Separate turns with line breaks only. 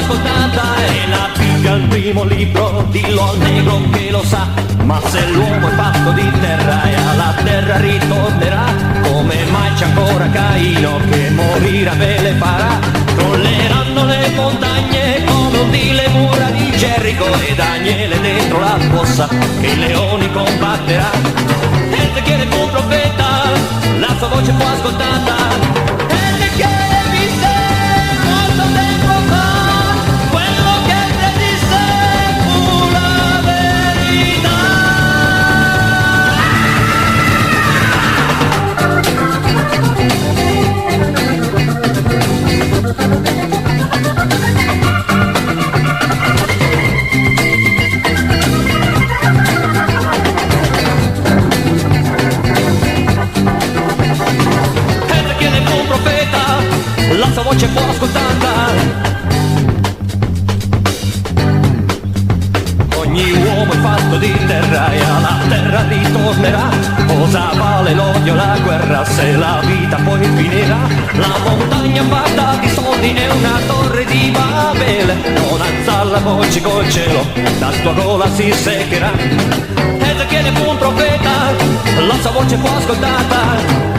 ascoltata e la Bibbia al primo libro, dillo al negro che lo sa. Ma se l'uomo è fatto di terra e alla terra ritornerà, come mai c'è ancora Caino che morirà ve le farà? Crolleranno le montagne come udì le mura di Gerico e Daniele dentro la fossa che i leoni combatterà. E se chiede un profeta, la sua voce fu ascoltata. E se chiede visse molto tempo fa, quello che predisse fu la verità. La sua voce fu ascoltata. Ogni uomo è fatto di terra e alla terra ritornerà. Cosa vale l'odio, la guerra se la vita poi finirà? La montagna fatta di soldi è una torre di Babele. Non alzar la voce col cielo, la tua gola si seccherà. Ezechiele fu un profeta, la sua voce fu ascoltata.